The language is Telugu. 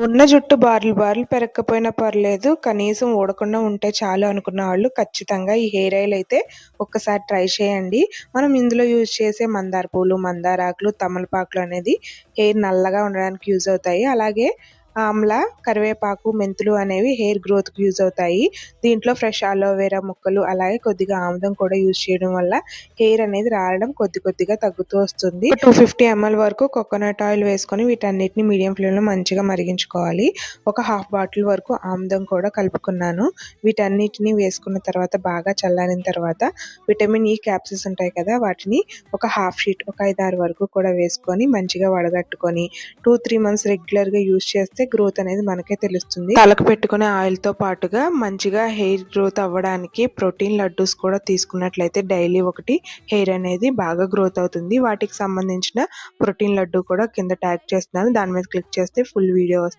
ఉన్న జుట్టు బార్లు బార్లు పెరక్కపోయినా పర్లేదు. కనీసం ఊడకుండా ఉంటే చాలు అనుకున్న వాళ్ళు ఖచ్చితంగా ఈ హెయిర్ ఆయిల్ అయితే ఒక్కసారి ట్రై చేయండి. మనం ఇందులో యూజ్ చేసే మందార పూలు, మందారాకులు, తమలపాకులు అనేది హెయిర్ నల్లగా ఉండడానికి యూజ్ అవుతాయి. అలాగే ఆమ్ల, కరివేపాకు, మెంతులు అనేవి హెయిర్ గ్రోత్‌కి యూజ్ అవుతాయి. దీంట్లో ఫ్రెష్ అలోవెరా ముక్కలు, అలాగే కొద్దిగా ఆముదం కూడా యూజ్ చేయడం వల్ల హెయిర్ అనేది రాలడం కొద్ది కొద్దిగా తగ్గుతూ వస్తుంది. 250 ml వరకు కోకోనట్ ఆయిల్ వేసుకొని వీటన్నిటిని మీడియం ఫ్లేమ్‌లో మంచిగా మరిగించుకోవాలి. ఒక హాఫ్ బాటిల్ వరకు ఆముదం కూడా కలుపుకున్నాను. వీటన్నిటిని వేసుకున్న తర్వాత బాగా చల్లారిన తర్వాత విటమిన్ ఈ క్యాప్సూల్స్ ఉంటాయి కదా, వాటిని ఒక హాఫ్ షీట్, ఒక 5-6 వరకు కూడా వేసుకొని మంచిగా వడగట్టుకొని 2-3 మంత్స్ రెగ్యులర్‌గా యూజ్ చేస్తే గ్రోత్ అనేది మనకే తెలుస్తుంది. తలకు పెట్టుకునే ఆయిల్‌తో పాటుగా మంచిగా హెయిర్ గ్రోత్ అవ్వడానికి ప్రోటీన్ లడ్డూస్ కూడా తీసుకున్నట్లయితే డైలీ ఒకటి హెయిర్ అనేది బాగా గ్రోత్ అవుతుంది. వాటికి సంబంధించిన ప్రోటీన్ లడ్డు కూడా కింద ట్యాగ్ చేస్తున్నాను. దాని మీద క్లిక్ చేస్తే ఫుల్ వీడియో వస్తుంది.